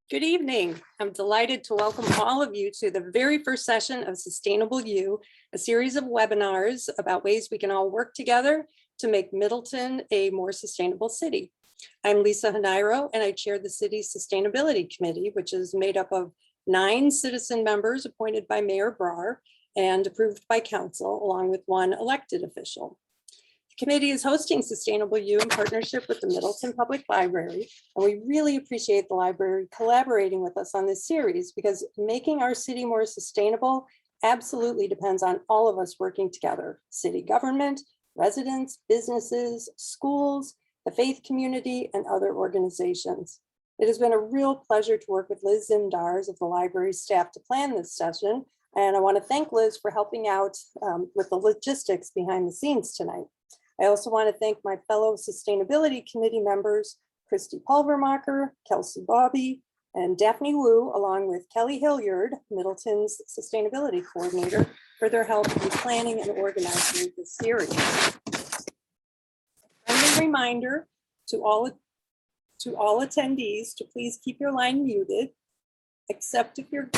Good evening. I'm delighted to welcome all of you to the very first session of Sustainable You, a series of webinars about ways we can all work together to make Middleton a more sustainable city. I'm Lisa Hanairo, and I chair the city's Sustainability Committee, which is made up of 9 citizen members appointed by Mayor Brar and approved by council, along with 1 elected official. The committee is hosting Sustainable You in partnership with the Middleton Public Library, and we really appreciate the library collaborating with us on this series because making our city more sustainable absolutely depends on all of us working together: city government, residents, businesses, schools, the faith community, and other organizations. It has been a real pleasure to work with Liz Zimdars of the library staff to plan this session, and I want to thank Liz for helping out with the logistics behind the scenes tonight. I also want to thank my fellow Sustainability Committee members, Christy Pulvermacher, Kelsey Bobby, and Daphne Wu, along with Kelly Hilyard, Middleton's Sustainability Coordinator, for their help in planning and organizing this series. A friendly reminder to all attendees to please keep your line muted, except if you're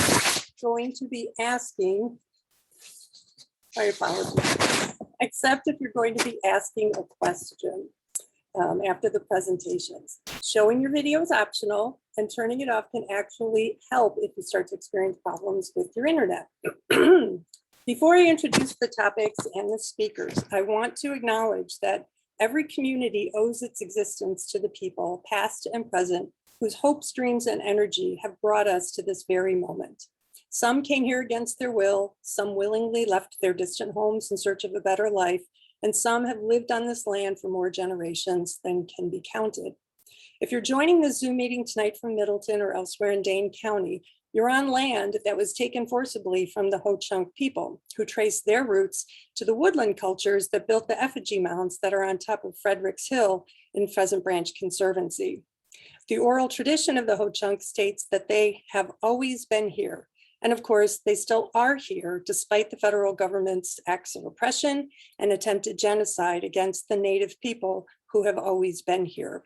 going to be asking, I apologize, except if you're going to be asking a question after the presentations. Showing your video is optional, and turning it off can actually help if you start to experience problems with your internet. Before I introduce the topics and the speakers, I want to acknowledge that every community owes its existence to the people, past and present, whose hopes, dreams, and energy have brought us to this very moment. Some came here against their will, some willingly left their distant homes in search of a better life, and some have lived on this land for more generations than can be counted. If you're joining the Zoom meeting tonight from Middleton or elsewhere in Dane County, you're on land that was taken forcibly from the Ho-Chunk people, who traced their roots to the woodland cultures that built the effigy mounds that are on top of Fredericks Hill in Pheasant Branch Conservancy. The oral tradition of the Ho-Chunk states that they have always been here. And of course, they still are here despite the federal government's acts of oppression and attempted genocide against the Native people who have always been here.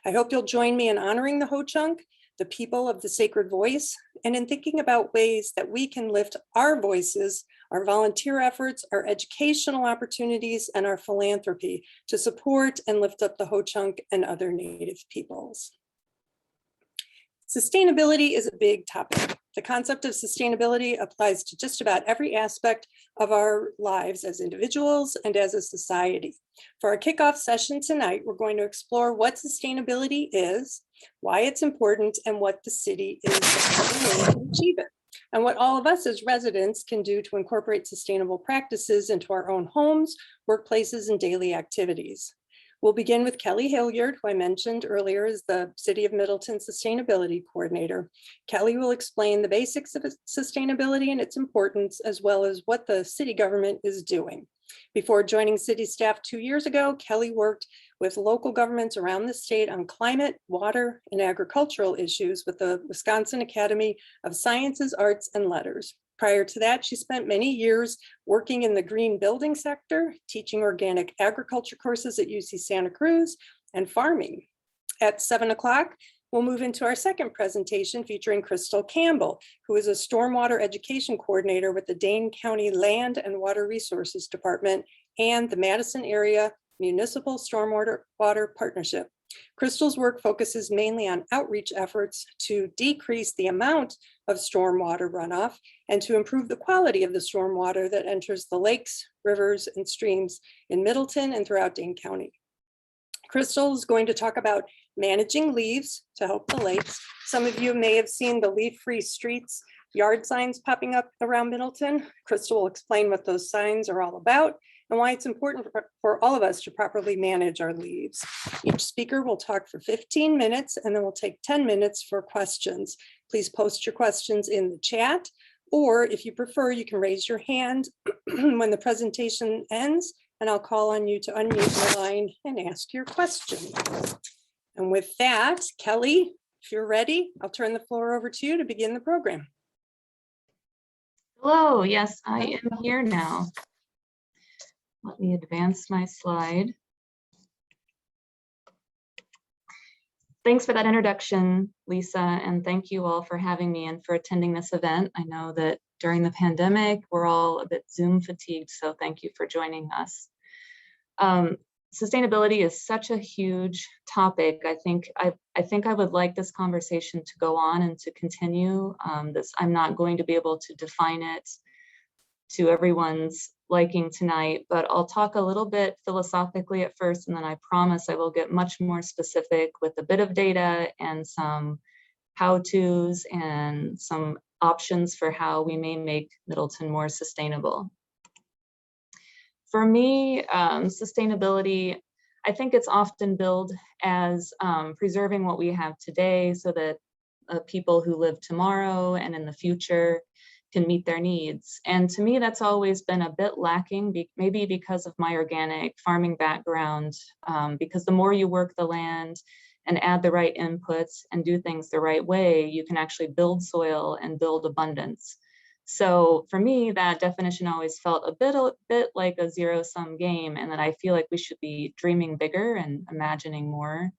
I hope you'll join me in honoring the Ho-Chunk, the people of the sacred voice, and in thinking about ways that we can lift our voices, our volunteer efforts, our educational opportunities, and our philanthropy to support and lift up the Ho-Chunk and other Native peoples. Sustainability is a big topic. The concept of sustainability applies to just about every aspect of our lives as individuals and as a society. For our kickoff session tonight, we're going to explore what sustainability is, why it's important, and what the city is doing to achieve it, and what all of us as residents can do to incorporate sustainable practices into our own homes, workplaces, and daily activities. We'll begin with Kelly Hilyard, who I mentioned earlier is the City of Middleton Sustainability Coordinator. Kelly will explain the basics of sustainability and its importance, as well as what the city government is doing. Before joining city staff 2 years ago, Kelly worked with local governments around the state on climate, water, and agricultural issues with the Wisconsin Academy of Sciences, Arts, and Letters. Prior to that, she spent many years working in the green building sector, teaching organic agriculture courses at UC Santa Cruz, and farming. At 7 o'clock, we'll move into our second presentation featuring Christal Campbell, who is a stormwater education coordinator with the Dane County Land and Water Resources Department and the Madison Area Municipal Stormwater Partnership. Christal's work focuses mainly on outreach efforts to decrease the amount of stormwater runoff and to improve the quality of the stormwater that enters the lakes, rivers, and streams in Middleton and throughout Dane County. Christal is going to talk about managing leaves to help the lakes. Some of you may have seen the leaf-free streets yard signs popping up around Middleton. Christal will explain what those signs are all about and why it's important for all of us to properly manage our leaves. Each speaker will talk for 15 minutes and then we'll take 10 minutes for questions. Please post your questions in the chat, or if you prefer, you can raise your hand when the presentation ends and I'll call on you to unmute your line and ask your question. And with that, Kelly, if you're ready, I'll turn the floor over to you to begin the program. Hello, yes, I am here now. Let me advance my slide. Thanks for that introduction, Lisa, and thank you all for having me and for attending this event. I know that during the pandemic, we're all a bit Zoom fatigued, so thank you for joining us. Sustainability is such a huge topic. I think I would like this conversation to go on and to continue. I'm not going to be able to define it to everyone's liking tonight, but I'll talk a little bit philosophically at first, and then I promise I will get much more specific with a bit of data and some how-tos and some options for how we may make Middleton more sustainable. For me, sustainability, I think it's often billed as preserving what we have today so that people who live tomorrow and in the future can meet their needs. And to me, that's always been a bit lacking, maybe because of my organic farming background, because the more you work the land and add the right inputs and do things the right way, you can actually build soil and build abundance. So for me, that definition always felt a bit like a zero-sum game, and that I feel like we should be dreaming bigger and imagining more.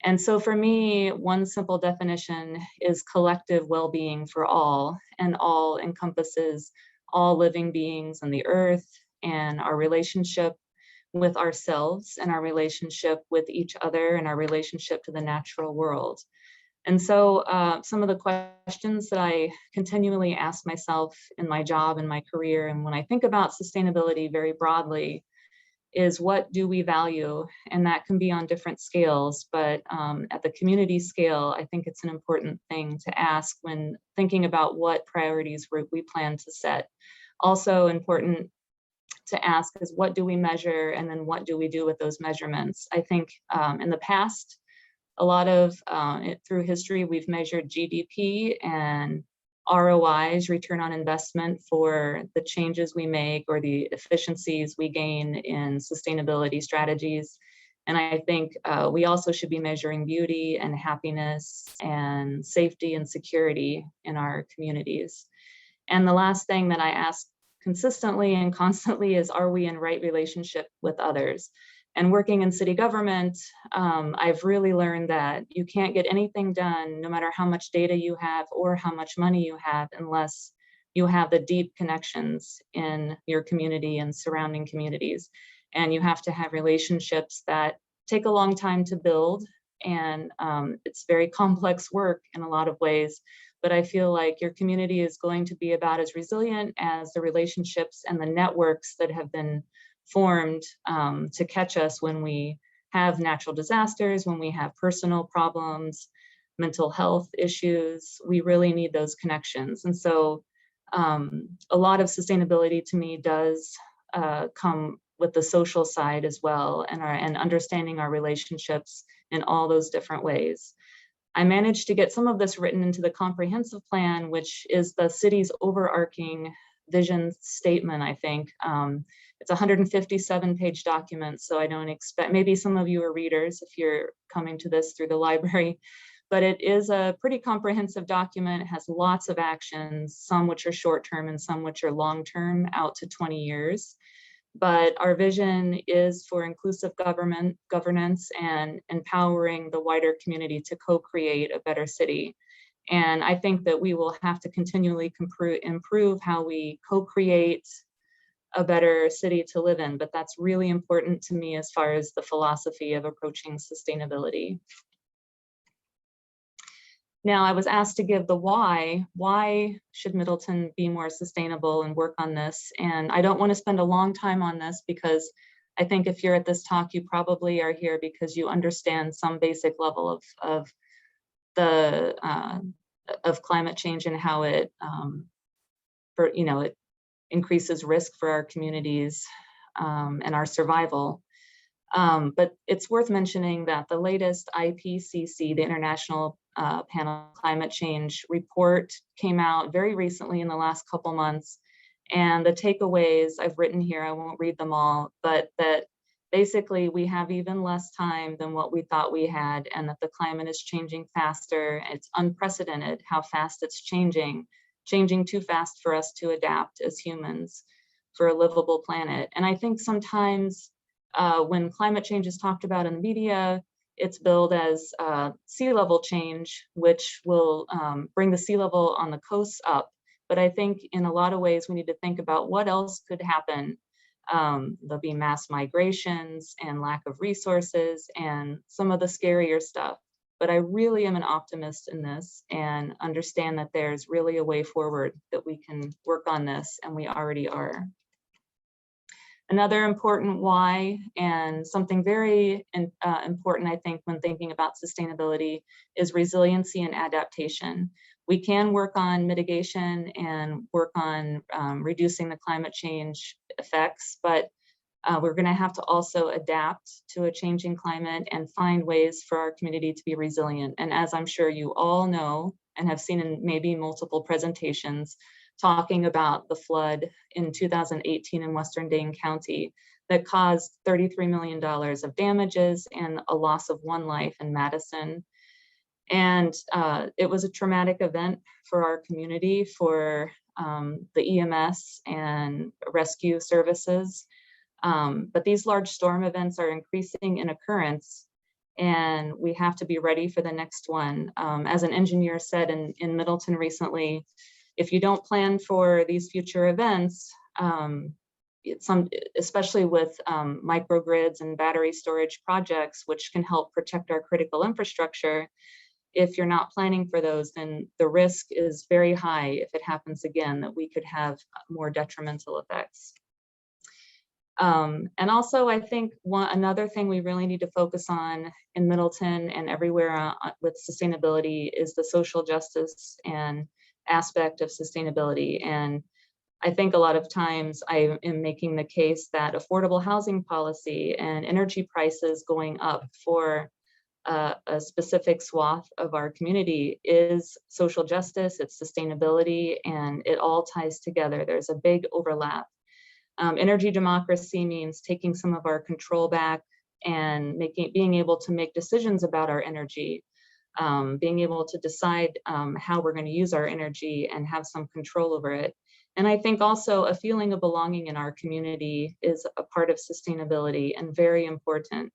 And so for me, one simple definition is collective well-being for all, and all encompasses all living beings on the earth and our relationship with ourselves and our relationship with each other and our relationship to the natural world. And so some of the questions that I continually ask myself in my job and my career, and when I think about sustainability very broadly, is what do we value? And that can be on different scales, but at the community scale, I think it's an important thing to ask when thinking about what priorities we plan to set. Also important to ask is what do we measure, and then what do we do with those measurements? I think in the past, a lot of, through history, we've measured GDP and ROIs, return on investment, for the changes we make or the efficiencies we gain in sustainability strategies. And I think we also should be measuring beauty and happiness and safety and security in our communities. And the last thing that I ask consistently and constantly is, are we in right relationship with others? And working in city government, I've really learned that you can't get anything done, no matter how much data you have or how much money you have, unless you have the deep connections in your community and surrounding communities. And you have to have relationships that take a long time to build. And it's very complex work in a lot of ways. But I feel like your community is going to be about as resilient as the relationships and the networks that have been formed to catch us when we have natural disasters, when we have personal problems, mental health issues. We really need those connections. And so a lot of sustainability to me does come with the social side as well, and understanding our relationships in all those different ways. I managed to get some of this written into the comprehensive plan, which is the city's overarching vision statement, I think. It's a 157-page document, so I don't expect, maybe some of you are readers if you're coming to this through the library, but it is a pretty comprehensive document. It has lots of actions, some which are short-term and some which are long-term, out to 20 years. But our vision is for inclusive governance and empowering the wider community to co-create a better city. And I think that we will have to continually improve how we co-create a better city to live in, but that's really important to me as far as the philosophy of approaching sustainability. Now, I was asked to give the why. Why should Middleton be more sustainable and work on this? And I don't want to spend a long time on this, because I think if you're at this talk, you probably are here because you understand some basic level of climate change and how it, it increases risk for our communities and our survival. But it's worth mentioning that the latest IPCC, the International Panel on Climate Change report, came out very recently in the last couple months. And the takeaways I've written here, I won't read them all, but that basically we have even less time than what we thought we had, and that the climate is changing faster. It's unprecedented how fast it's changing too fast for us to adapt as humans for a livable planet. And I think sometimes when climate change is talked about in the media, It's billed as sea level change, which will bring the sea level on the coast up. But I think in a lot of ways, we need to think about what else could happen. There'll be mass migrations and lack of resources and some of the scarier stuff. But I really am an optimist in this and understand that there's really a way forward that we can work on this, and we already are. Another important why, and something very important, I think, when thinking about sustainability, is resiliency and adaptation. We can work on mitigation and work on reducing the climate change effects, but we're going to have to also adapt to a changing climate and find ways for our community to be resilient. And as I'm sure you all know and have seen in maybe multiple presentations, talking about the flood in 2018 in Western Dane County that caused $33 million of damages and a loss of one life in Madison. And it was a traumatic event for our community, for the EMS and rescue services. But these large storm events are increasing in occurrence, and we have to be ready for the next one. As an engineer said in Middleton recently, if you don't plan for these future events, especially with microgrids and battery storage projects, which can help protect our critical infrastructure, if you're not planning for those, then the risk is very high if it happens again, that we could have more detrimental effects. And also, I think another thing we really need to focus on in Middleton and everywhere with sustainability is the social justice and aspect of sustainability. And I think a lot of times I am making the case that affordable housing policy and energy prices going up for a specific swath of our community is social justice, it's sustainability, and it all ties together. There's a big overlap. Energy democracy means taking some of our control back and being able to make decisions about our energy, being able to decide how we're going to use our energy and have some control over it. And I think also a feeling of belonging in our community is a part of sustainability and very important.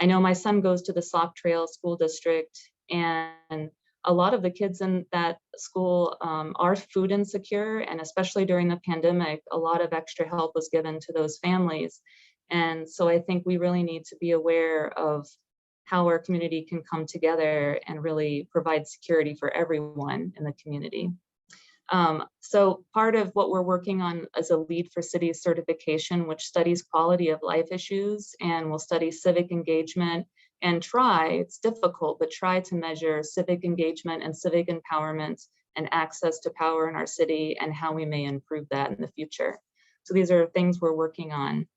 I know my son goes to the Sock Trail School District, and a lot of the kids in that school are food insecure, and especially during the pandemic, a lot of extra help was given to those families. And so I think we really need to be aware of how our community can come together and really provide security for everyone in the community. So part of what we're working on is a Lead for Cities certification, which studies quality of life issues and will study civic engagement and it's difficult, but try to measure civic engagement and civic empowerment and access to power in our city and how we may improve that in the future. So these are things we're working on.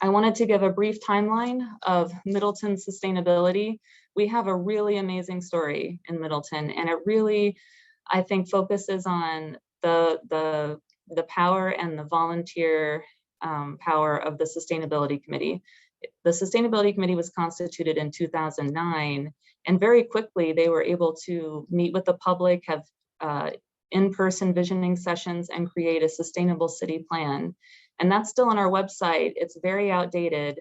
I wanted to give a brief timeline of Middleton sustainability. We have a really amazing story in Middleton, and it really, I think, focuses on the power and the volunteer power of the Sustainability Committee. The Sustainability Committee was constituted in 2009, and very quickly they were able to meet with the public, have in-person visioning sessions, and create a sustainable city plan. And that's still on our website. It's very outdated,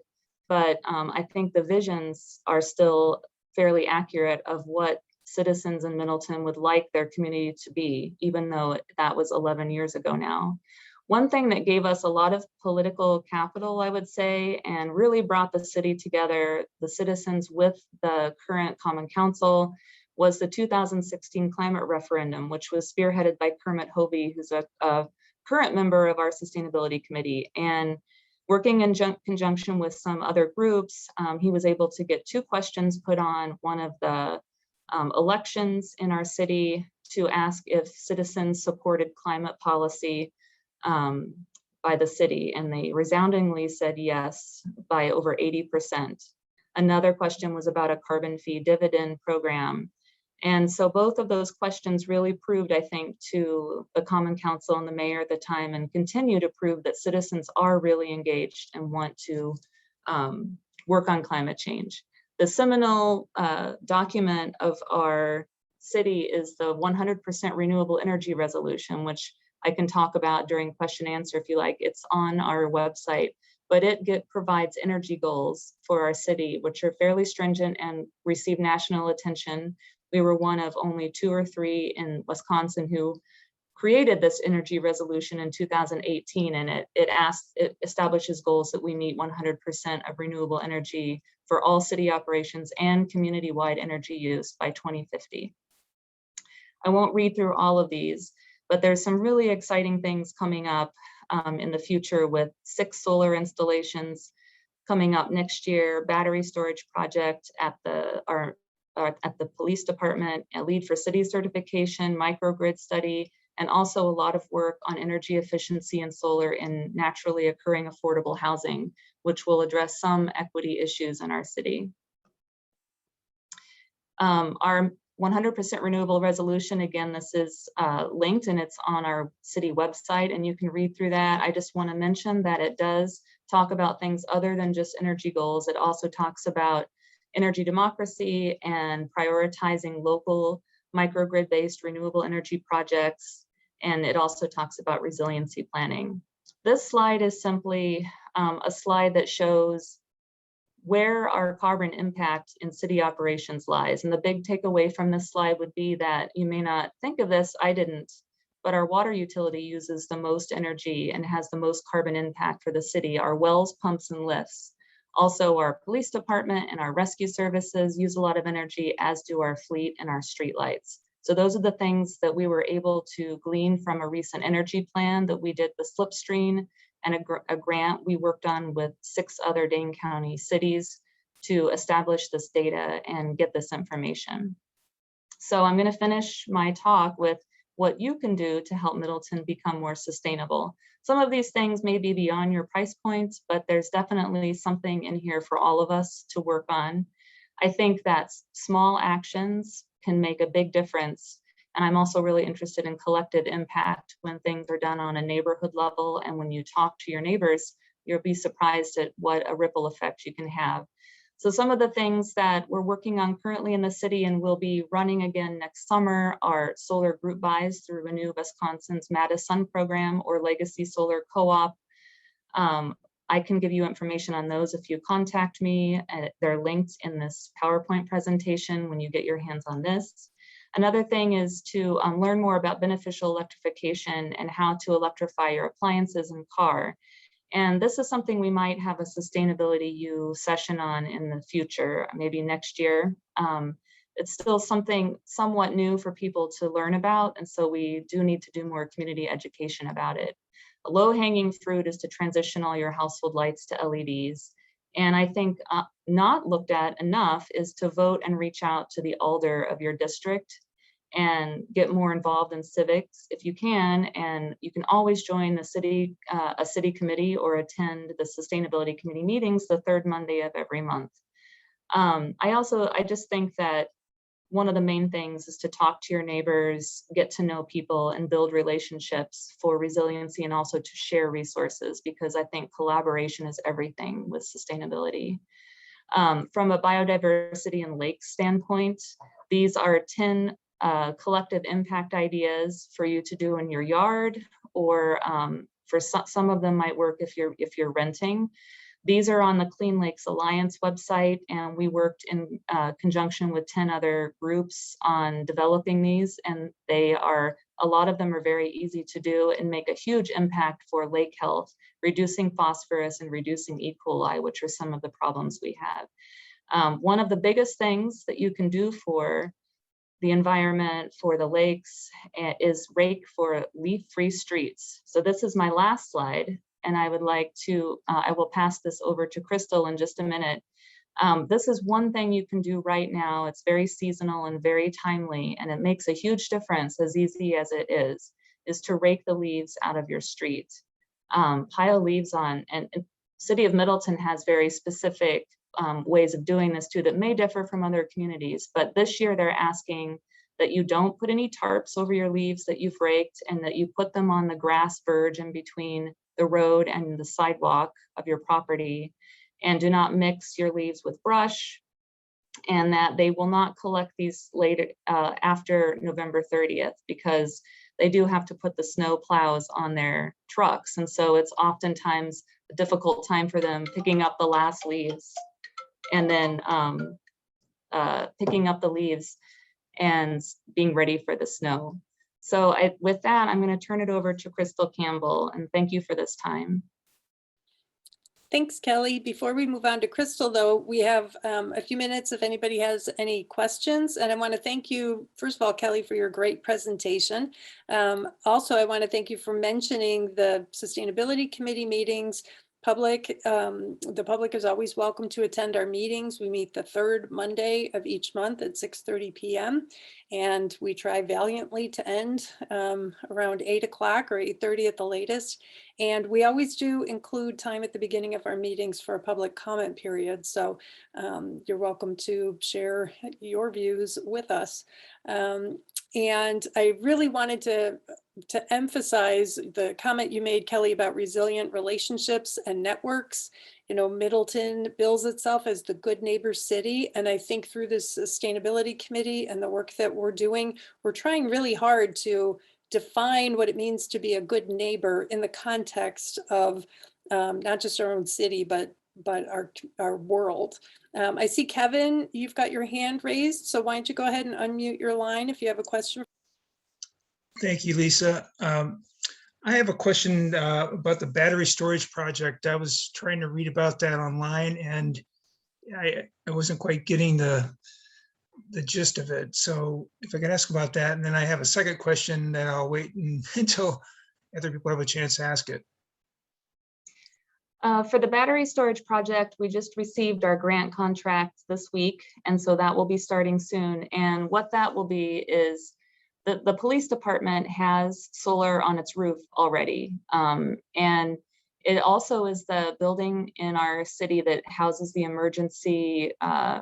but I think the visions are still fairly accurate of what citizens in Middleton would like their community to be, even though that was 11 years ago now. One thing that gave us a lot of political capital, I would say, and really brought the city together, the citizens with the current Common Council, was the 2016 climate referendum, which was spearheaded by Kermit Hovey, who's a current member of our Sustainability Committee. And working in conjunction with some other groups, he was able to get 2 questions put on one of the elections in our city to ask if citizens supported climate policy by the city, and they resoundingly said yes by over 80%. Another question was about a carbon fee dividend program. And so both of those questions really proved, I think, to the Common Council and the mayor at the time, and continue to prove that citizens are really engaged and want to work on climate change. The seminal document of our city is the 100% renewable energy resolution, which I can talk about during question and answer if you like. It's on our website, but it provides energy goals for our city, which are fairly stringent and receive national attention. We were one of only 2 or 3 in Wisconsin who created this energy resolution in 2018, and it establishes goals that we meet 100% of renewable energy for all city operations and community-wide energy use by 2050. I won't read through all of these, but there's some really exciting things coming up in the future with 6 solar installations coming up next year, battery storage project at the police department, a LEED for City certification, microgrid study, and also a lot of work on energy efficiency and solar in naturally occurring affordable housing, which will address some equity issues in our city. Our 100% renewable resolution, again, this is linked and it's on our city website and you can read through that. I just want to mention that it does talk about things other than just energy goals. It also talks about energy democracy and prioritizing local microgrid-based renewable energy projects. And it also talks about resiliency planning. This slide is simply a slide that shows where our carbon impact in city operations lies. And the big takeaway from this slide would be that you may not think of this, I didn't, but our water utility uses the most energy and has the most carbon impact for the city. Our wells, pumps, and lifts. Also, our police department and our rescue services use a lot of energy, as do our fleet and our streetlights. So those are the things that we were able to glean from a recent energy plan that we did with Slipstream and a grant we worked on with 6 other Dane County cities to establish this data and get this information. So I'm going to finish my talk with what you can do to help Middleton become more sustainable. Some of these things may be beyond your price points, but there's definitely something in here for all of us to work on. I think that small actions can make a big difference. And I'm also really interested in collective impact when things are done on a neighborhood level. And when you talk to your neighbors, you'll be surprised at what a ripple effect you can have. So some of the things that we're working on currently in the city and will be running again next summer are solar group buys through Renew Wisconsin's Madison program or Legacy Solar Co-op. I can give you information on those if you contact me. They're linked in this PowerPoint presentation when you get your hands on this. Another thing is to learn more about beneficial electrification and how to electrify your appliances and car. And this is something we might have a Sustainability U session on in the future, maybe next year. It's still something somewhat new for people to learn about, and so we do need to do more community education about it. A low-hanging fruit is to transition all your household lights to LEDs. And I think not looked at enough is to vote and reach out to the alder of your district and get more involved in civics if you can. And you can always join the city, a city committee or attend the Sustainability Committee meetings the 3rd Monday of every month. I just think that one of the main things is to talk to your neighbors, get to know people, and build relationships for resiliency, and also to share resources, because I think collaboration is everything with sustainability. From a biodiversity and lake standpoint, these are 10 collective impact ideas for you to do in your yard, or for some of them might work if you're renting. These are on the Clean Lakes Alliance website, and we worked in conjunction with 10 other groups on developing these, and a lot of them are very easy to do and make a huge impact for lake health, reducing phosphorus and reducing E. coli, which are some of the problems we have. One of the biggest things that you can do for the environment, for the lakes, is rake for leaf-free streets. So this is my last slide. And I would like to, I will pass this over to Christal in just a minute. This is one thing you can do right now. It's very seasonal and very timely, and it makes a huge difference, as easy as it is to rake the leaves out of your street. Pile leaves on, and City of Middleton has very specific ways of doing this too that may differ from other communities, but this year they're asking that you don't put any tarps over your leaves that you've raked, and that you put them on the grass verge in between the road and the sidewalk of your property, and do not mix your leaves with brush, and that they will not collect these later after November 30th, because they do have to put the snow plows on their trucks. And so it's oftentimes difficult time for them picking up the last leaves and then picking up the leaves and being ready for the snow. So with that, I'm going to turn it over to Christal Campbell, and thank you for this time. Thanks, Kelly. Before we move on to Christal, though, we have a few minutes if anybody has any questions. And I want to thank you, first of all, Kelly, for your great presentation. Also, I want to thank you for mentioning the Sustainability Committee meetings. The public is always welcome to attend our meetings. We meet the third Monday of each month at 6:30 p.m. and we try valiantly to end around 8 o'clock or 8:30 at the latest. And we always do include time at the beginning of our meetings for a public comment period. So you're welcome to share your views with us. And I really wanted to emphasize the comment you made, Kelly, about resilient relationships and networks. You know, Middleton bills itself as the good neighbor city. And I think through the Sustainability Committee and the work that we're doing, we're trying really hard to define what it means to be a good neighbor in the context of not just our own city, but our world. I see Kevin, you've got your hand raised. So why don't you go ahead and unmute your line if you have a question. Thank you, Lisa. I have a question about the battery storage project. I was trying to read about that online and I wasn't quite getting the gist of it. So if I could ask about that, and then I have a second question that I'll wait until other people have a chance to ask it. For the battery storage project, we just received our grant contract this week, and so that will be starting soon. And what that will be is the police department has solar on its roof already. And it also is the building in our city that houses the emergency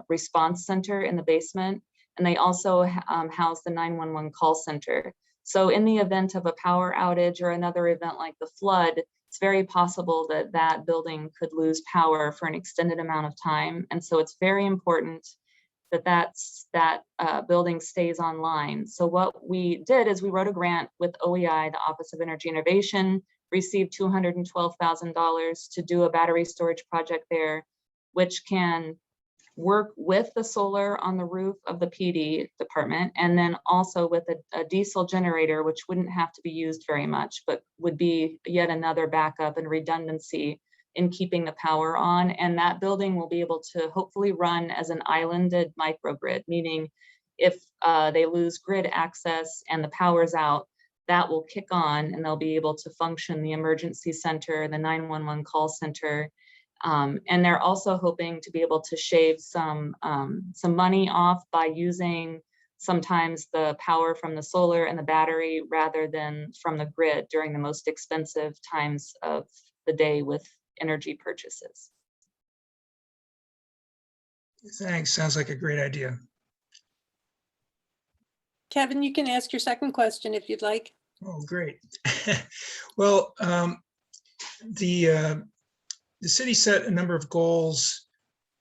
response center in the basement. And they also house the 911 call center. So in the event of a power outage or another event like the flood, it's very possible that that building could lose power for an extended amount of time. And so it's very important that that building stays online. So what we did is we wrote a grant with OEI, the Office of Energy Innovation, received $212,000 to do a battery storage project there, which can work with the solar on the roof of the PD department, and then also with a diesel generator, which wouldn't have to be used very much, but would be yet another backup and redundancy in keeping the power on. And that building will be able to hopefully run as an islanded microgrid, meaning if they lose grid access and the power's out, that will kick on and they'll be able to function the emergency center, the 911 call center. And they're also hoping to be able to shave some money off by using sometimes the power from the solar and the battery rather than from the grid during the most expensive times of the day with energy purchases. Thanks. Sounds like a great idea. Kevin, you can ask your second question if you'd like. Oh, great. Well, the city set a number of goals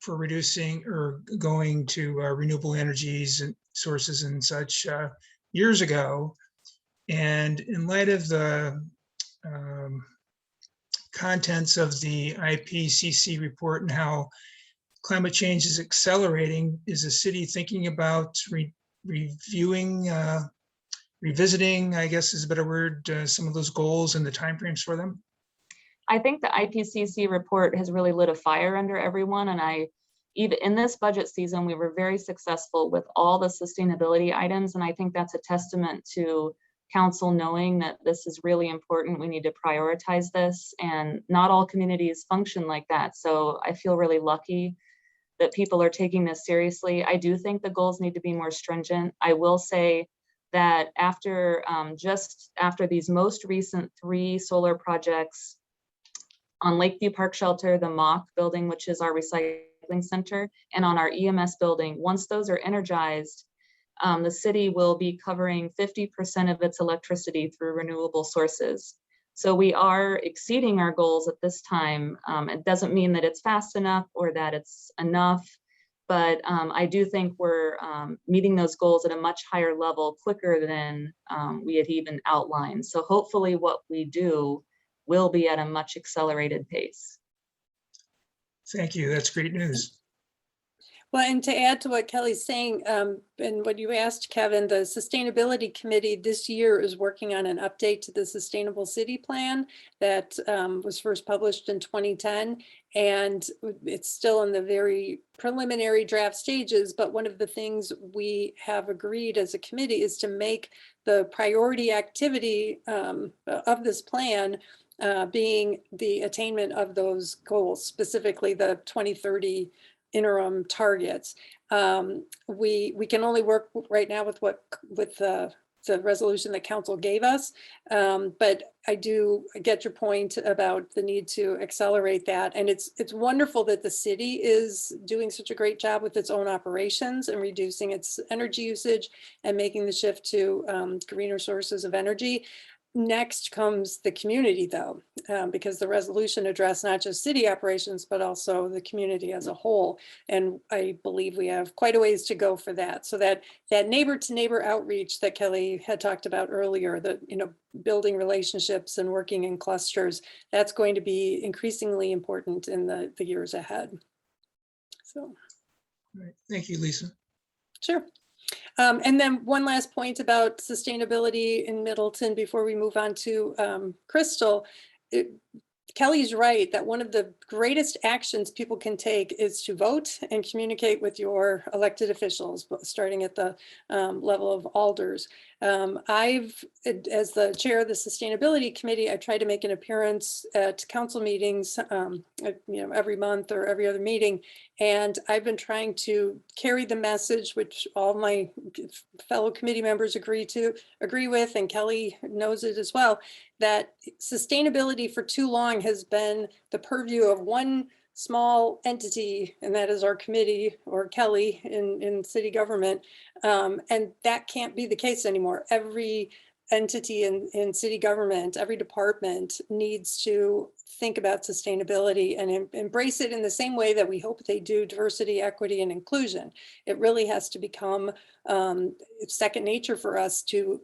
for reducing or going to renewable energies and sources and such years ago. And in light of the contents of the IPCC report and how climate change is accelerating, is the city thinking about revisiting, I guess is a better word, some of those goals and the timeframes for them? I think the IPCC report has really lit a fire under everyone. And even in this budget season, we were very successful with all the sustainability items. And I think that's a testament to council knowing that this is really important. We need to prioritize this, and not all communities function like that. So I feel really lucky that people are taking this seriously. I do think the goals need to be more stringent. I will say that just after these most recent 3 solar projects on Lakeview Park Shelter, the MOC building, which is our recycling center, and on our EMS building, once those are energized, the city will be covering 50% of its electricity through renewable sources. So we are exceeding our goals at this time. It doesn't mean that it's fast enough or that it's enough, but I do think we're meeting those goals at a much higher level quicker than we had even outlined. So hopefully what we do will be at a much accelerated pace. Thank you. That's great news. Well, and to add to what Kelly's saying, and what you asked, Kevin, the Sustainability Committee this year is working on an update to the Sustainable City Plan that was first published in 2010. And it's still in the very preliminary draft stages. But one of the things we have agreed as a committee is to make the priority activity of this plan being the attainment of those goals, specifically the 2030 interim targets. We can only work right now with the resolution that council gave us, but I do get your point about the need to accelerate that. And it's wonderful that the city is doing such a great job with its own operations and reducing its energy usage and making the shift to greener sources of energy. Next comes the community, though, because the resolution addressed not just city operations, but also the community as a whole. And I believe we have quite a ways to go for that. So that neighbor to neighbor outreach that Kelly had talked about earlier, that, you know, building relationships and working in clusters, that's going to be increasingly important in the years ahead. So. All right. Thank you, Lisa. Sure. And then one last point about sustainability in Middleton before we move on to Christal. Kelly's right that one of the greatest actions people can take is to vote and communicate with your elected officials, starting at the level of alders. As the chair of the Sustainability Committee, I try to make an appearance at council meetings, every month or every other meeting. And I've been trying to carry the message, which all my fellow committee members agree with, and Kelly knows it as well, that sustainability for too long has been the purview of one small entity, and that is our committee, or Kelly in city government. And that can't be the case anymore. Every entity in city government, every department needs to think about sustainability and embrace it in the same way that we hope they do diversity, equity, and inclusion. It really has to become second nature for us to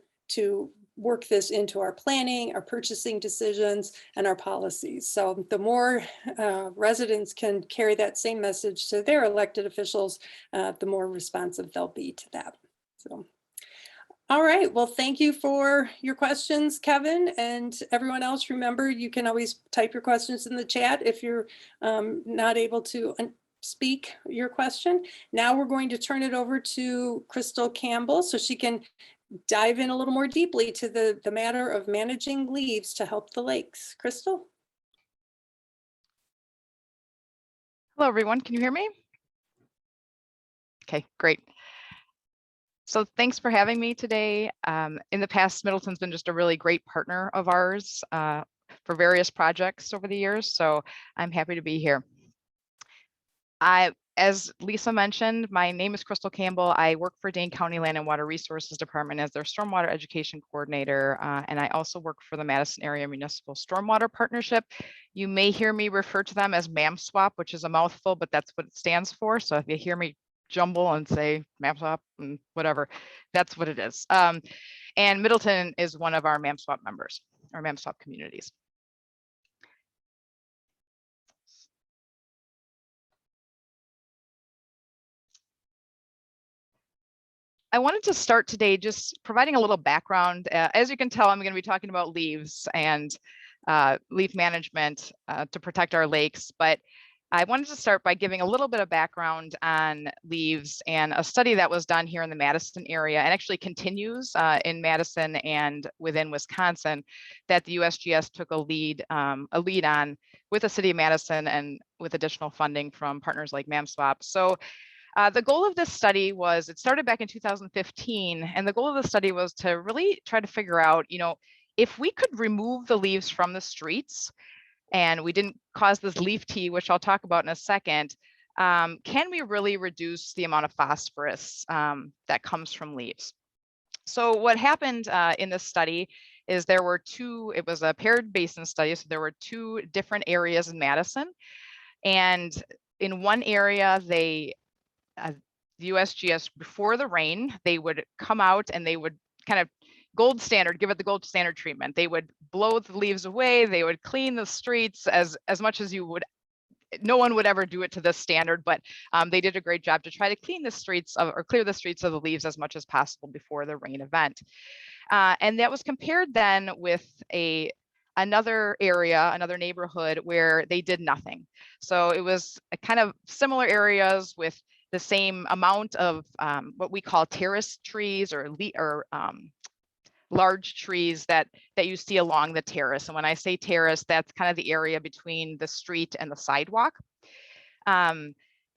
work this into our planning, our purchasing decisions, and our policies. So the more residents can carry that same message to their elected officials, the more responsive they'll be to that. So, all right, well, thank you for your questions, Kevin, and everyone else. Remember, you can always type your questions in the chat if you're not able to speak your question. Now we're going to turn it over to Christal Campbell so she can dive in a little more deeply to the matter of managing leaves to help the lakes. Christal? Hello, everyone. Can you hear me? Okay, great. So thanks for having me today. In the past, Middleton's been just a really great partner of ours for various projects over the years, so I'm happy to be here. As Lisa mentioned, my name is Christal Campbell. I work for Dane County Land and Water Resources Department as their Stormwater Education Coordinator, and I also work for the Madison Area Municipal Stormwater Partnership. You may hear me refer to them as MAMSWAP, which is a mouthful, but that's what it stands for. So if you hear me jumble and say MAMSWAP and whatever, that's what it is. And Middleton is one of our MAMSWAP members, or MAMSWAP communities. I wanted to start today just providing a little background. As you can tell, I'm going to be talking about leaves and leaf management to protect our lakes, but I wanted to start by giving a little bit of background on leaves and a study that was done here in the Madison area and actually continues in Madison and within Wisconsin that the USGS took a lead on with the city of Madison and with additional funding from partners like MAMSWAP. So the goal of this study was, it started back in 2015, and the goal of the study was to really try to figure out, if we could remove the leaves from the streets and we didn't cause this leaf tea, which I'll talk about in a second, can we really reduce the amount of phosphorus that comes from leaves? So what happened in this study is it was a paired basin study, so there were two different areas in Madison, and in one area, the USGS, before the rain, they would come out and they would kind of give it the gold standard treatment. They would blow the leaves away. They would clean the streets as much as you would no one would ever do it to this standard, but they did a great job to try to clean the streets of, or clear the streets of the leaves as much as possible before the rain event. And that was compared then with another area, another neighborhood where they did nothing. So it was a kind of similar areas with the same amount of what we call terrace trees or large trees that you see along the terrace. And when I say terrace, that's kind of the area between the street and the sidewalk.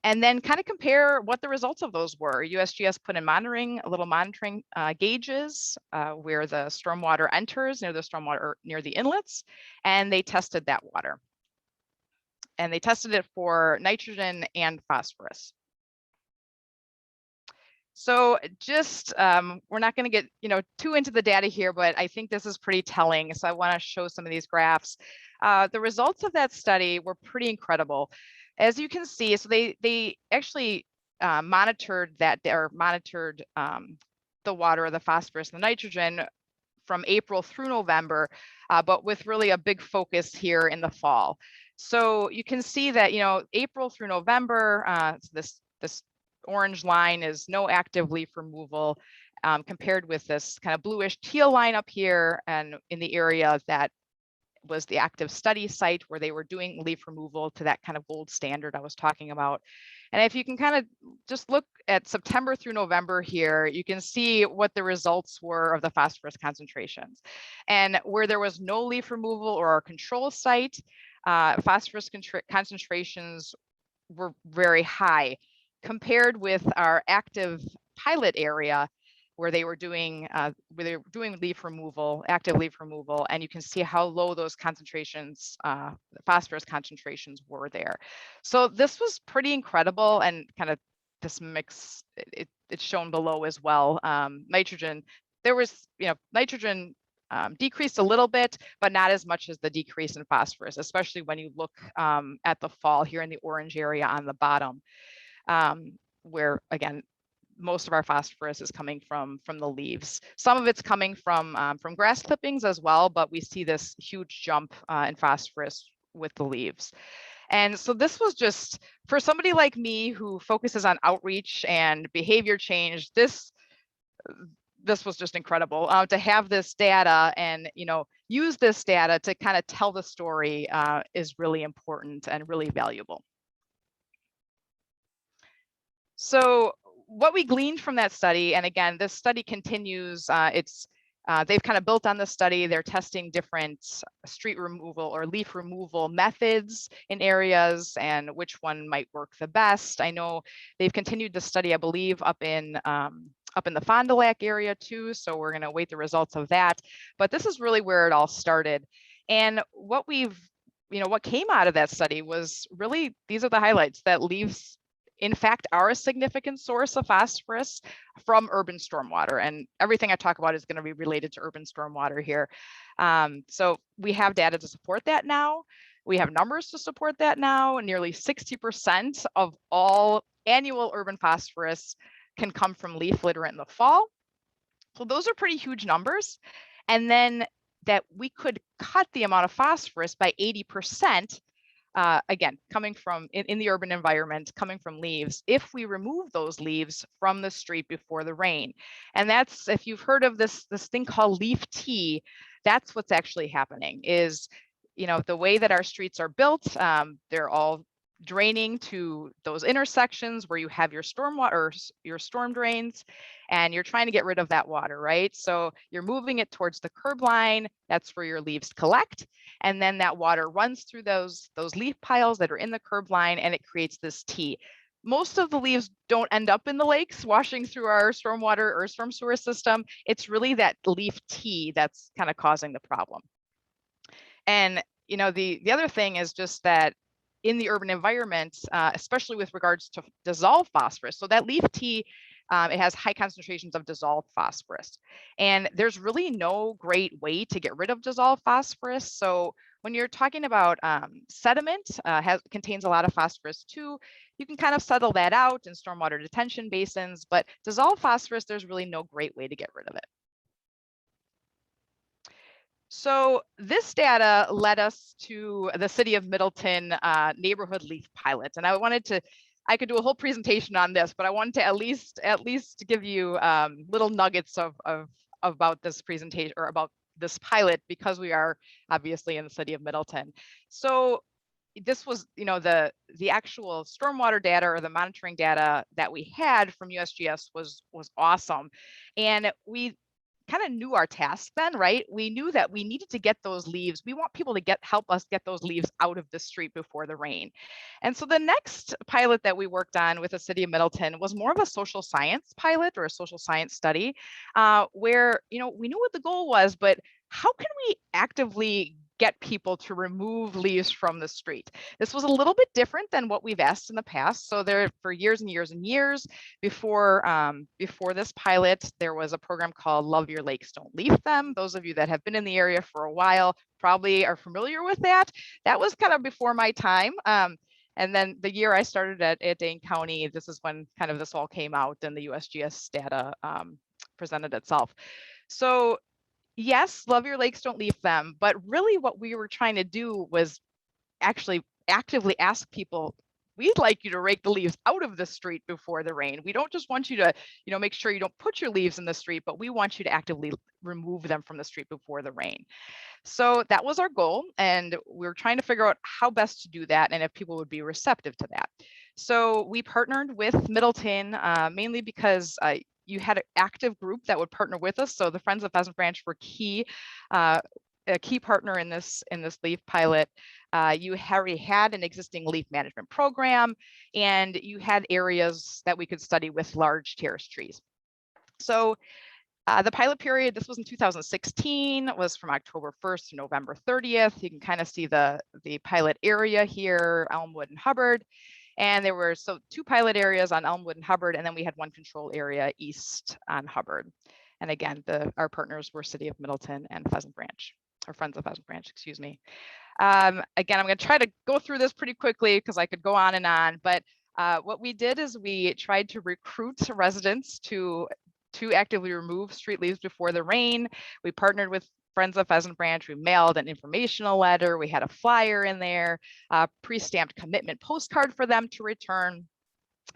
And then kind of compare what the results of those were. USGS put in monitoring gauges where the stormwater enters near the inlets, and they tested that water. And they tested it for nitrogen and phosphorus. So just, we're not going to get too into the data here, but I think this is pretty telling. So I want to show some of these graphs. The results of that study were pretty incredible. As you can see, so they actually monitored the water, the phosphorus, and the nitrogen from April through November, but with really a big focus here in the fall. So you can see that April through November, this orange line is no active leaf removal, compared with this kind of bluish teal line up here, and in the area that was the active study site where they were doing leaf removal to that kind of gold standard I was talking about. And if you can kind of just look at September through November here, you can see what the results were of the phosphorus concentrations. And where there was no leaf removal or a control site, phosphorus concentrations were very high compared with our active pilot area where they were doing leaf removal, active leaf removal, and you can see how low those concentrations, phosphorus concentrations were there. So this was pretty incredible, and kind of this mix, it's shown below as well. Nitrogen, there was, nitrogen decreased a little bit, but not as much as the decrease in phosphorus, especially when you look at the fall here in the orange area on the bottom, where again, most of our phosphorus is coming from the leaves. Some of it's coming from grass clippings as well, but we see this huge jump in phosphorus with the leaves. And so this was just, for somebody like me who focuses on outreach and behavior change, this was just incredible to have this data and use this data to kind of tell the story is really important and really valuable. So what we gleaned from that study, and again, this study continues, they've kind of built on the study. They're testing different street removal or leaf removal methods in areas and which one might work the best. I know they've continued the study, I believe, up in the Fond du Lac area too. So we're going to wait the results of that. But this is really where it all started. And what what came out of that study was really, these are the highlights, that leaves in fact are a significant source of phosphorus from urban stormwater. And everything I talk about is going to be related to urban stormwater here. So we have data to support that now. We have numbers to support that now. Nearly 60% of all annual urban phosphorus can come from leaf litter in the fall. So those are pretty huge numbers. And then that we could cut the amount of phosphorus by 80%, again, coming from in the urban environment, coming from leaves, if we remove those leaves from the street before the rain. And that's, if you've heard of this thing called leaf tea, that's what's actually happening is, the way that our streets are built, they're all draining to those intersections where you have your stormwater, your storm drains, and you're trying to get rid of that water, right? So you're moving it towards the curb line. That's where your leaves collect. And then that water runs through those leaf piles that are in the curb line, and it creates this tea. Most of the leaves don't end up in the lakes washing through our stormwater or storm sewer system. It's really that leaf tea that's kind of causing the problem. And, the other thing is just that in the urban environment, especially with regards to dissolved phosphorus. So that leaf tea, it has high concentrations of dissolved phosphorus. And there's really no great way to get rid of dissolved phosphorus. So when you're talking about sediment, contains a lot of phosphorus too, you can kind of settle that out in stormwater detention basins, but dissolved phosphorus, there's really no great way to get rid of it. So this data led us to the City of Middleton neighborhood leaf pilot. And I could do a whole presentation on this, but I wanted to at least give you little nuggets about this presentation or about this pilot, because we are obviously in the City of Middleton. So this was, the actual stormwater data or the monitoring data that we had from USGS was awesome. And we kind of knew our task then, right? We knew that we needed to get those leaves. We want people to help us get those leaves out of the street before the rain. And so the next pilot that we worked on with the City of Middleton was more of a social science pilot or a social science study, where, we knew what the goal was, but how can we actively get people to remove leaves from the street? This was a little bit different than what we've asked in the past. So there, for years and years and years before this pilot, there was a program called Love Your Lakes, Don't Leave Them. Those of you that have been in the area for a while probably are familiar with that. That was kind of before my time. And then the year I started at Dane County, this is when kind of this all came out and the USGS data presented itself. So yes, love your lakes, don't leave them. But really what we were trying to do was actually actively ask people, we'd like you to rake the leaves out of the street before the rain. We don't just want you to, make sure you don't put your leaves in the street, but we want you to actively remove them from the street before the rain. So that was our goal. And we were trying to figure out how best to do that and if people would be receptive to that. So we partnered with Middleton, mainly because you had an active group that would partner with us. So the Friends of Pheasant Branch were a key partner in this leaf pilot. You already had an existing leaf management program, and you had areas that we could study with large terrace trees. So the pilot period, this was in 2016, was from October 1st to November 30th. You can kind of see the pilot area here, Elmwood and Hubbard. And there were two pilot areas on Elmwood and Hubbard, and then we had one control area east on Hubbard. And again, our partners were City of Middleton and Pheasant Branch, or Friends of Pheasant Branch, excuse me. Again, I'm going to try to go through this pretty quickly because I could go on and on. But what we did is we tried to recruit residents to actively remove street leaves before the rain. We partnered with Friends of Pheasant Branch. We mailed an informational letter. We had a flyer in there, a pre-stamped commitment postcard for them to return.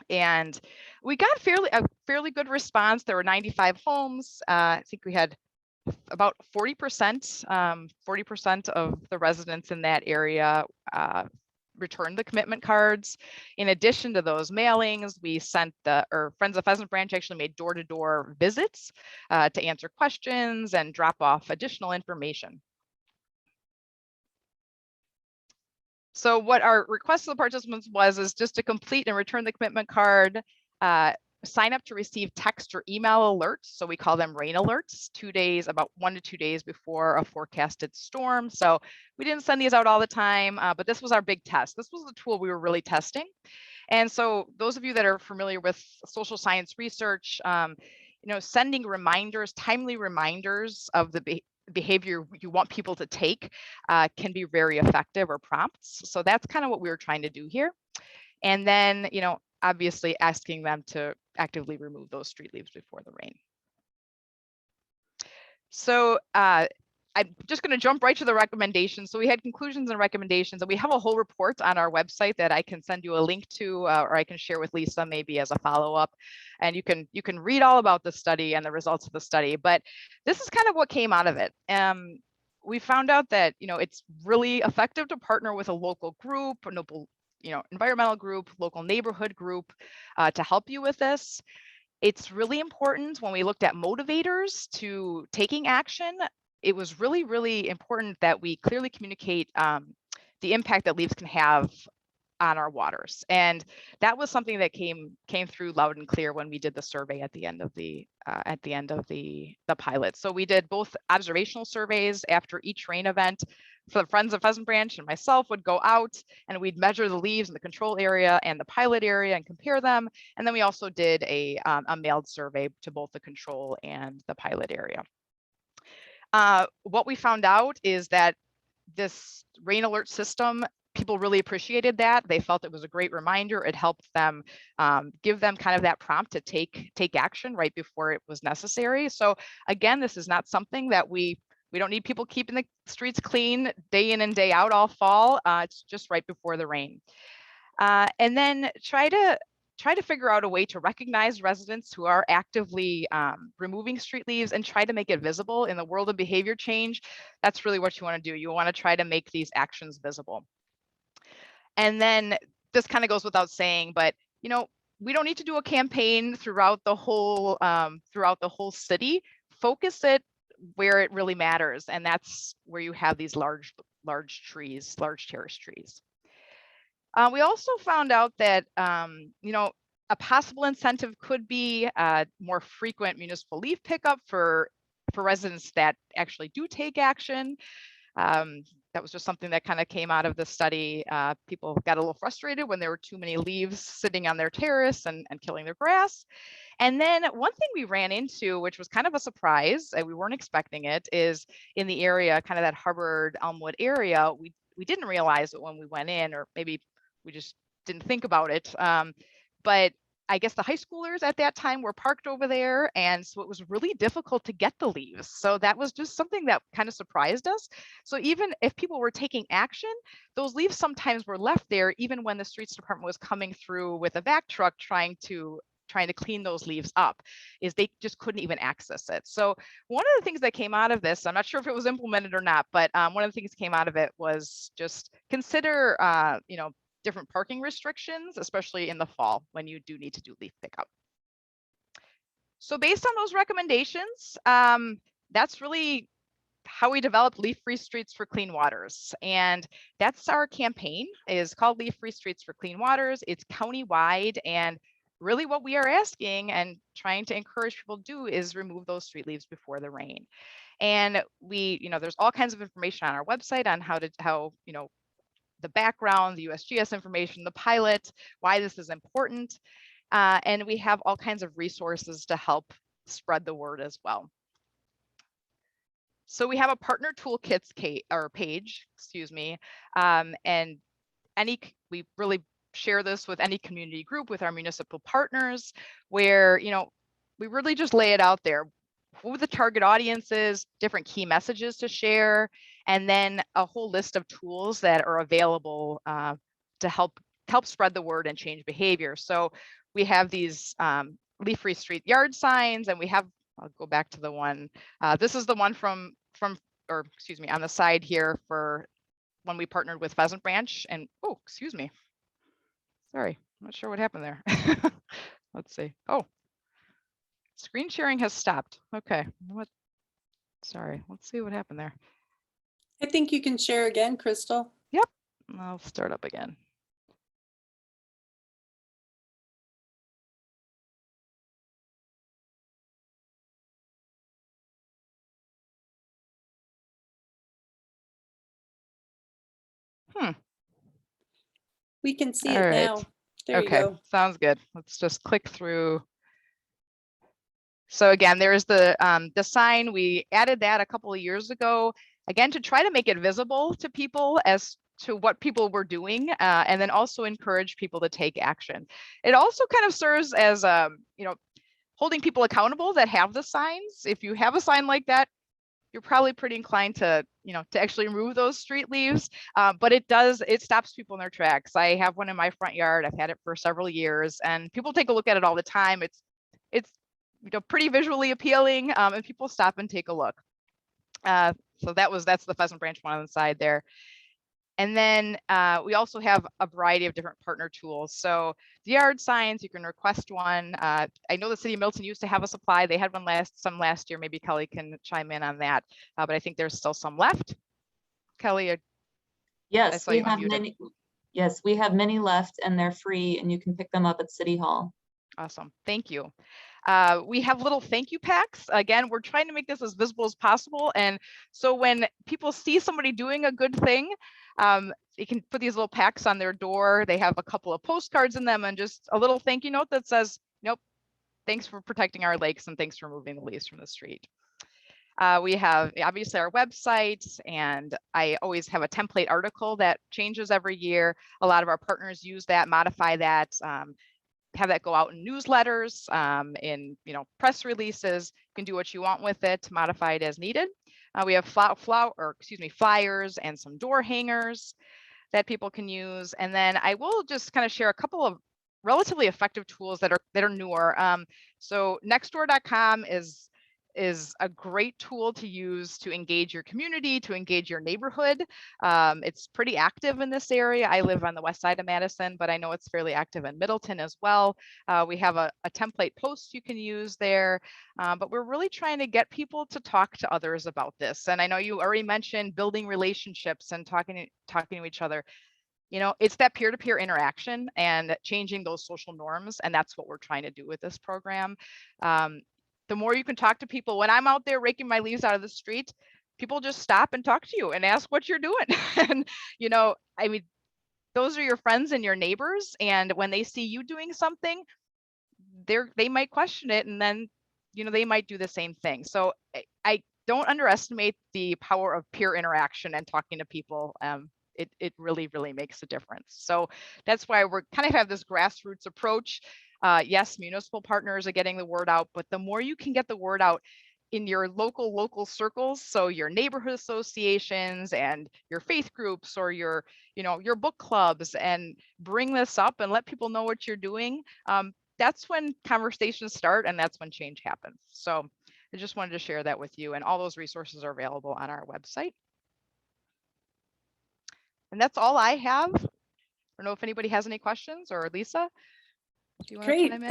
And we got a fairly good response. There were 95 homes. I think we had about 40% of the residents in that area returned the commitment cards. In addition to those mailings, we sent Friends of Pheasant Branch actually made door-to-door visits to answer questions and drop off additional information. So what our request to the participants is just to complete and return the commitment card, sign up to receive text or email alerts. So we call them rain alerts, about 1 to 2 days before a forecasted storm. So we didn't send these out all the time, but this was our big test. This was the tool we were really testing. And so those of you that are familiar with social science research, sending reminders, timely reminders of the behavior you want people to take can be very effective, or prompts. So that's kind of what we were trying to do here. And then, obviously asking them to actively remove those street leaves before the rain. So I'm just going to jump right to the recommendations. So we had conclusions and recommendations, and we have a whole report on our website that I can send you a link to, or I can share with Lisa maybe as a follow-up. And you can read all about the study and the results of the study. But this is kind of what came out of it. We found out that it's really effective to partner with a local group, a local environmental group, local neighborhood group to help you with this. It's really important when we looked at motivators to taking action. It was really, really important that we clearly communicate the impact that leaves can have on our waters. And that was something that came through loud and clear when we did the survey at the end of the pilot. So we did both observational surveys after each rain event. For the Friends of Pheasant Branch and myself would go out and we'd measure the leaves in the control area and the pilot area and compare them. And then we also did a mailed survey to both the control and the pilot area. What we found out is that this rain alert system, people really appreciated that. They felt it was a great reminder. It helped them give them kind of that prompt to take action right before it was necessary. So again, this is not something that we We don't need people keeping the streets clean day in and day out all fall. It's just right before the rain. And then try to figure out a way to recognize residents who are actively removing street leaves and try to make it visible. In the world of behavior change, that's really what you want to do. You want to try to make these actions visible. And then this kind of goes without saying, but you know, we don't need to do a campaign throughout the whole city. Focus it where it really matters, and that's where you have these large trees, large terrace trees. We also found out that you know, a possible incentive could be more frequent municipal leaf pickup for residents that actually do take action. That was just something that kind of came out of the study. People got a little frustrated when there were too many leaves sitting on their terrace and killing their grass. And then one thing we ran into, which was kind of a surprise, and we weren't expecting it, is in the area, kind of that Hubbard Elmwood area, we didn't realize it when we went in, or maybe we just didn't think about it. But I guess the high schoolers at that time were parked over there, and so it was really difficult to get the leaves. So that was just something that kind of surprised us. So even if people were taking action, those leaves sometimes were left there, even when the streets department was coming through with a vac truck trying to clean those leaves up, is they just couldn't even access it. So one of the things that came out of this, I'm not sure if it was implemented or not, but one of the things that came out of it was just consider, you know, different parking restrictions, especially in the fall when you do need to do leaf pickup. So based on those recommendations, that's really how we developed Leaf-Free Streets for Clean Waters. And that's our campaign, is called Leaf-Free Streets for Clean Waters. It's county-wide, and really what we are asking and trying to encourage people to do is remove those street leaves before the rain. And we, you know, there's all kinds of information on our website on how, you know, the background, the USGS information, the pilot, why this is important. And we have all kinds of resources to help spread the word as well. So we have a partner toolkits page, excuse me, and we really share this with any community group, with our municipal partners, where, you know, we really just lay it out there. Who the target audience is, different key messages to share, and then a whole list of tools that are available to help spread the word and change behavior. So we have these leaf-free street yard signs, and we have, I'll go back to the one, this is the one from, or excuse me, on the side here for when we partnered with Pheasant Branch. And oh, excuse me, sorry, I'm not sure what happened there. Let's see. Oh, screen sharing has stopped. Okay, what? Sorry, let's see what happened there. I think you can share again, Christal. Yep, I'll start up again. We can see All it right. now. There Okay, you go. sounds good. Let's just click through. So again, there's the sign. We added that a couple of years ago, again, to try to make it visible to people as to what people were doing, and then also encourage people to take action. It also kind of serves as, you know, holding people accountable that have the signs. If you have a sign like that, you're probably pretty inclined to, you know, to actually remove those street leaves, but it stops people in their tracks. I have one in my front yard. I've had it for several years, and people take a look at it all the time. It's you know, pretty visually appealing, and people stop and take a look. So that's the Pheasant Branch one on the side there. And then we also have a variety of different partner tools. So the yard signs, you can request one. I know the city of Middleton used to have a supply. They had one last year. Maybe Kelly can chime in on that, but I think there's still some left. Kelly, Yes, we have many. Yes, we have many left, and they're free, and you can pick them up at City Hall. Awesome, thank you. We have little thank you packs. Again, we're trying to make this as visible as possible. And so when people see somebody doing a good thing, they can put these little packs on their door. They have a couple of postcards in them and just a little thank you note that says, nope, thanks for protecting our lakes and thanks for removing the leaves from the street. We have obviously our website, and I always have a template article that changes every year. A lot of our partners use that, modify that, have that go out in newsletters, in press releases. You can do what you want with it to modify it as needed. We have flyers and some door hangers that people can use. And then I will just kind of share a couple of relatively effective tools that are newer. So nextdoor.com is a great tool to use to engage your community, to engage your neighborhood. It's pretty active in this area. I live on the west side of Madison, but I know it's fairly active in Middleton as well. We have a template post you can use there, but we're really trying to get people to talk to others about this. And I know you already mentioned building relationships and talking to each other. You know, it's that peer-to-peer interaction and changing those social norms. And that's what we're trying to do with this program. The more you can talk to people, when I'm out there raking my leaves out of the street, people just stop and talk to you and ask what you're doing. And, you know, I mean, those are your friends and your neighbors. And when they see you doing something, they might question it. And then, you know, they might do the same thing. So I don't underestimate the power of peer interaction and talking to people. It really, really makes a difference. So that's why we're kind of have this grassroots approach. Yes, municipal partners are getting the word out, but the more you can get the word out in your local circles, so your neighborhood associations and your faith groups or your book clubs, and bring this up and let people know what you're doing, that's when conversations start and that's when change happens. So I just wanted to share that with you, and all those resources are available on our website. And that's all I have. I don't know if anybody has any questions, or Lisa, do you want to Great, chime in?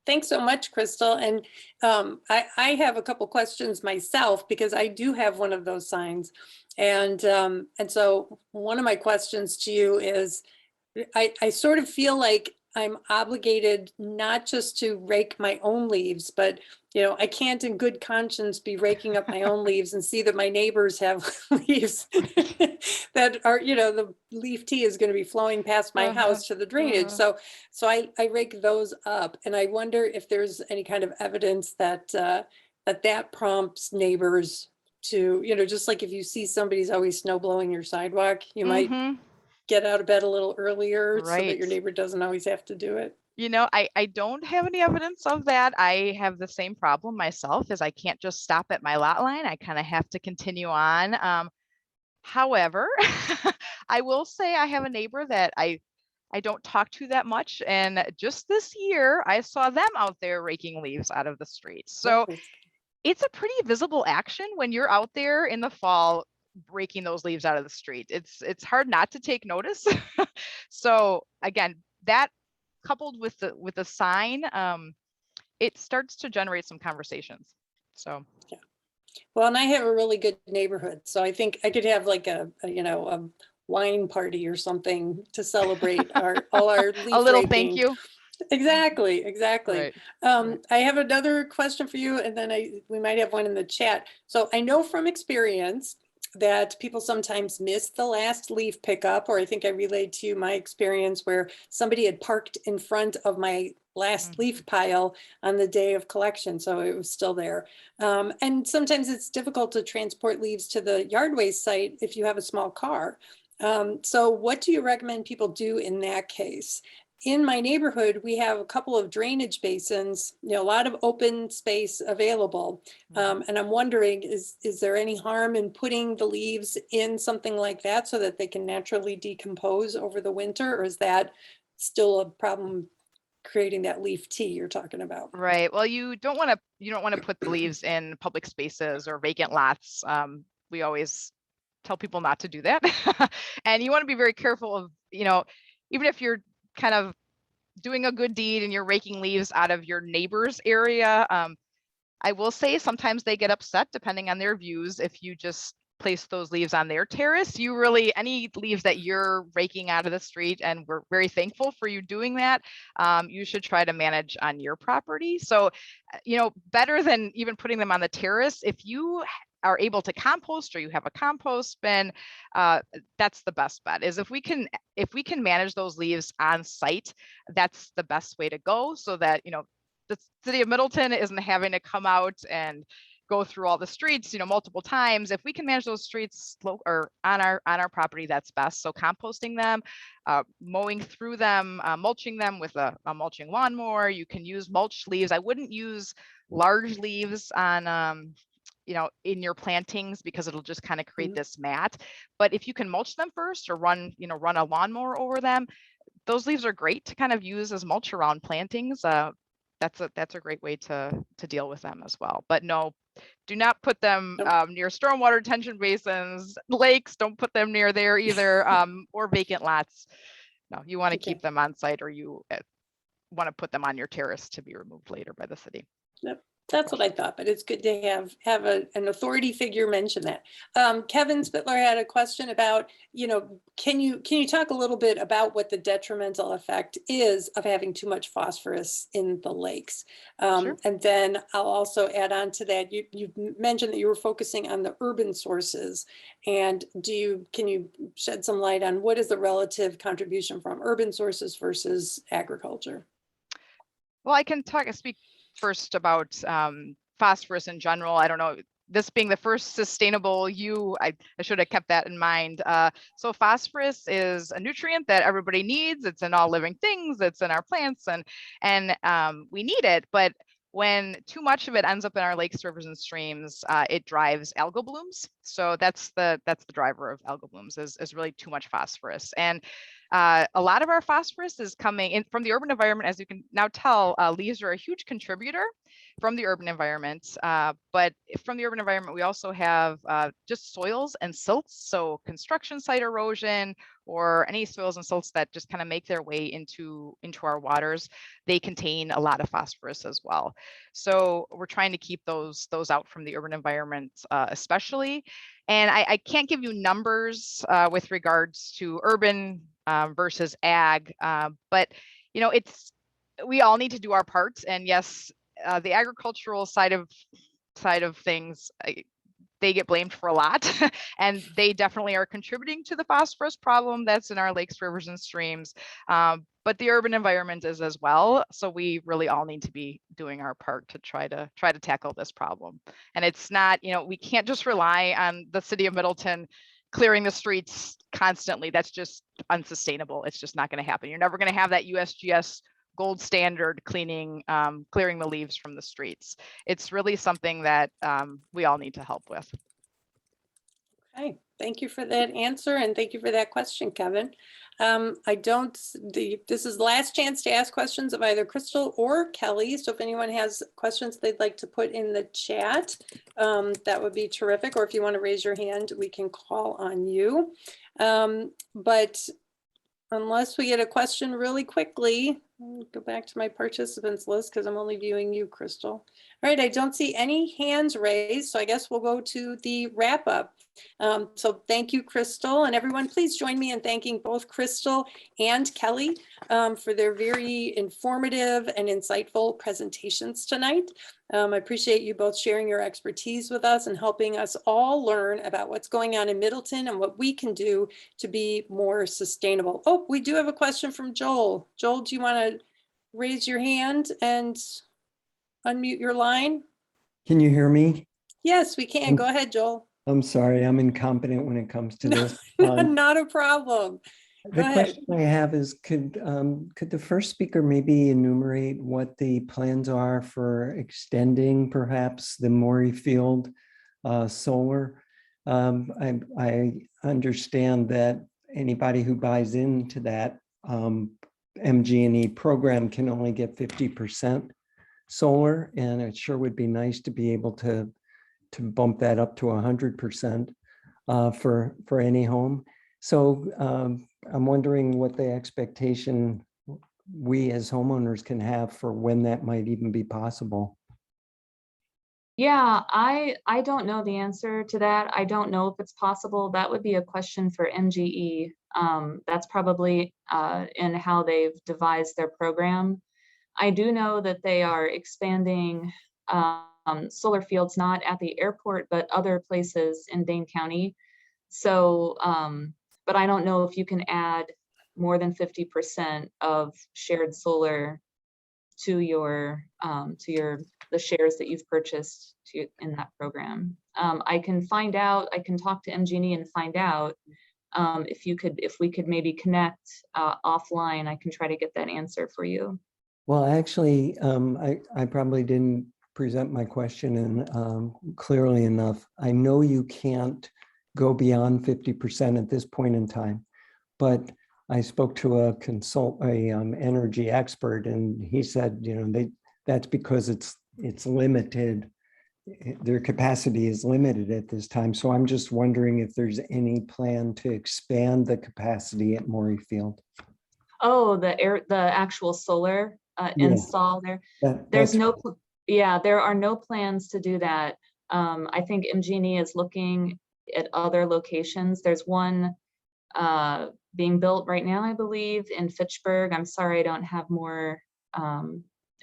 thanks so much, Christal. And I have a couple questions myself, because I do have one of those signs. And so one of my questions to you is, I sort of feel like I'm obligated not just to rake my own leaves, but I can't in good conscience be raking up my own leaves and see that my neighbors have leaves that are, the leaf tea is going to be flowing past my house to the drainage. So I rake those up, and I wonder if there's any kind of evidence that that prompts neighbors to, just like if you see somebody's always snow blowing your sidewalk, you might get out of bed a little earlier so that your neighbor doesn't always have to do it. I don't have any evidence of that. I have the same problem myself, is I can't just stop at my lot line. I kind of have to continue on. However, I will say I have a neighbor that I don't talk to that much. And just this year, I saw them out there raking leaves out of the street. So it's a pretty visible action when you're out there in the fall raking those leaves out of the street. It's hard not to take notice. So again, that coupled with the sign, it starts to generate some conversations. So yeah. Well, and I have a really good neighborhood, so I think I could have like a wine party or something to celebrate all our leaf a little raking. Thank you. Exactly. Right. I have another question for you, and then we might have one in the chat. So I know from experience that people sometimes miss the last leaf pickup, or I think I relayed to you my experience where somebody had parked in front of my last leaf pile on the day of collection, so it was still there. And sometimes it's difficult to transport leaves to the yard waste site if you have a small car. So what do you recommend people do in that case? In my neighborhood, we have a couple of drainage basins, a lot of open space available. And I'm wondering, is there any harm in putting the leaves in something like that so that they can naturally decompose over the winter? Or is that still a problem creating that leaf tea you're talking about? Right. Well, you don't want to put the leaves in public spaces or vacant lots. We always tell people not to do that. And you want to be very careful of, even if you're kind of doing a good deed and you're raking leaves out of your neighbor's area. I will say sometimes they get upset depending on their views. If you just place those leaves on their terrace, any leaves that you're raking out of the street, and we're very thankful for you doing that, you should try to manage on your property. So, better than even putting them on the terrace, if you are able to compost or you have a compost bin, that's the best bet. Is if we can manage those leaves on site, that's the best way to go, so that the city of Middleton isn't having to come out and go through all the streets multiple times. If we can manage those streets or on our property, that's best. So composting them, mowing through them, mulching them with a mulching lawnmower. You can use mulch leaves. I wouldn't use large leaves on in your plantings, because it'll just kind of create this mat. But if you can mulch them first or run a lawnmower over them, those leaves are great to kind of use as mulch around plantings. That's a great way to deal with them as well. But no, do not put them near stormwater retention basins, lakes. Don't put them near there either, or vacant lots. No, you want to keep them on site, or you want to put them on your terrace to be removed later by the city. Yep. That's what I thought, but it's good to have an authority figure mention that. Kevin Spittler had a question about, can you talk a little bit about what the detrimental effect is of having too much phosphorus in the lakes? Sure. And then I'll also add on to that. You mentioned that you were focusing on the urban sources, and can you shed some light on what is the relative contribution from urban sources versus agriculture? Well, I can speak first about phosphorus in general. I don't know, this being the first sustainable I should have kept that in mind. So phosphorus is a nutrient that everybody needs. It's in all living things. It's in our plants, and we need it. But when too much of it ends up in our lakes, rivers, and streams, it drives algal blooms. So that's the driver of algal blooms is really too much phosphorus. And a lot of our phosphorus is coming in from the urban environment. As you can now tell, leaves are a huge contributor from the urban environment. But from the urban environment, we also have just soils and silts. So construction site erosion, or any soils and silts that just kind of make their way into our waters, they contain a lot of phosphorus as well. So we're trying to keep those out from the urban environment, especially. And I can't give you numbers with regards to urban versus ag, but we all need to do our parts. And yes, the agricultural side of things, they get blamed for a lot, and they definitely are contributing to the phosphorus problem that's in our lakes, rivers, and streams. But the urban environment is as well. So we really all need to be doing our part to try to tackle this problem. And it's not, we can't just rely on the city of Middleton clearing the streets constantly. That's just unsustainable. It's just not going to happen. You're never going to have that USGS gold standard clearing the leaves from the streets. It's really something that we all need to help with. Okay, thank you for that answer, and thank you for that question, Kevin. This is the last chance to ask questions of either Christal or Kelly. So if anyone has questions they'd like to put in the chat, that would be terrific. Or if you want to raise your hand, we can call on you. But unless we get a question really quickly, I'll go back to my participants list because I'm only viewing you, Christal. All right, I don't see any hands raised, so I guess we'll go to the wrap up. So thank you, Christal, and everyone, please join me in thanking both Christal and Kelly for their very informative and insightful presentations tonight. I appreciate you both sharing your expertise with us and helping us all learn about what's going on in Middleton and what we can do to be more sustainable. Oh, we do have a question from Joel. Joel, do you want to raise your hand and unmute your line? Can you hear me? Yes, we can. Go ahead, Joel. I'm sorry, I'm incompetent when it comes to this. Not a problem. The question I have is, could the first speaker maybe enumerate what the plans are for extending perhaps the Maury Field solar? I understand that anybody who buys into that MG&E program can only get 50% solar, and it sure would be nice to be able to bump that up to 100% for any home. So I'm wondering what the expectation we as homeowners can have for when that might even be possible. Yeah, I don't know the answer to that. I don't know if it's possible. That would be a question for MGE. That's probably in how they've devised their program. I do know that they are expanding solar fields, not at the airport, but other places in Dane County. So, but I don't know if you can add more than 50% of shared solar to the shares that you've purchased in that program. I can find out. I can talk to MG&E and find out if we could maybe connect offline. I can try to get that answer for you. Well, actually, I probably didn't present my question and clearly enough. I know you can't go beyond 50% at this point in time, but I spoke to a energy expert, and he said, that's because it's limited. Their capacity is limited at this time. So I'm just wondering if there's any plan to expand the capacity at Maury Field. Oh, the actual solar install there. There's there are no plans to do that. I think MG&E is looking at other locations. There's one being built right now, I believe, in Fitchburg. I'm sorry, I don't have more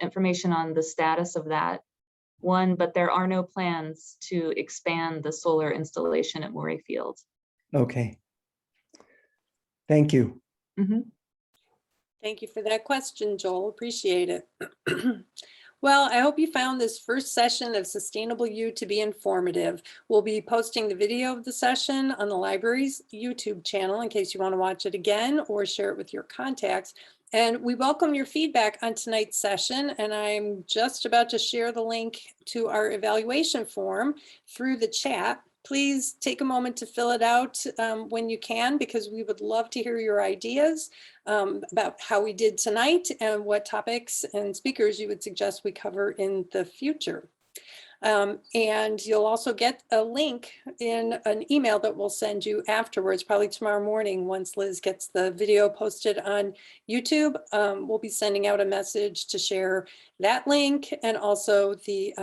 information on the status of that one, but there are no plans to expand the solar installation at Maury Field. Okay. Thank you. Mm-hmm. Thank you for that question, Joel. Appreciate it. Well, I hope you found this first session of Sustainable You to be informative. We'll be posting the video of the session on the library's YouTube channel in case you want to watch it again or share it with your contacts. And we welcome your feedback on tonight's session. And I'm just about to share the link to our evaluation form through the chat. Please take a moment to fill it out when you can, because we would love to hear your ideas about how we did tonight and what topics and speakers you would suggest we cover in the future. And you'll also get a link in an email that we'll send you afterwards, probably tomorrow morning, once Liz gets the video posted on YouTube. We'll be sending out a message to share that link and also the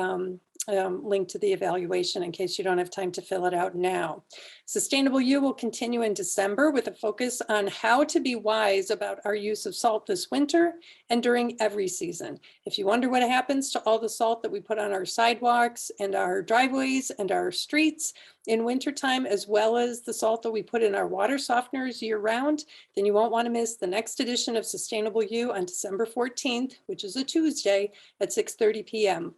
link to the evaluation in case you don't have time to fill it out now. Sustainable You will continue in December with a focus on how to be wise about our use of salt this winter and during every season. If you wonder what happens to all the salt that we put on our sidewalks and our driveways and our streets in wintertime, as well as the salt that we put in our water softeners year round, then you won't want to miss the next edition of Sustainable You on December 14th, which is a Tuesday at 6:30 p.m.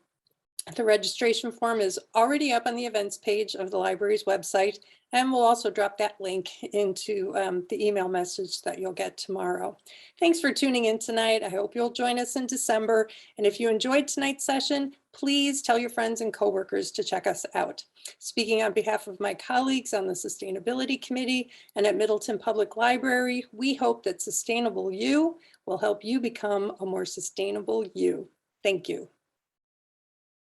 The registration form is already up on the events page of the library's website, and we'll also drop that link into the email message that you'll get tomorrow. Thanks for tuning in tonight. I hope you'll join us in December. And if you enjoyed tonight's session, please tell your friends and coworkers to check us out. Speaking on behalf of my colleagues on the Sustainability Committee and at Middleton Public Library, we hope that Sustainable You will help you become a more sustainable you. Thank you.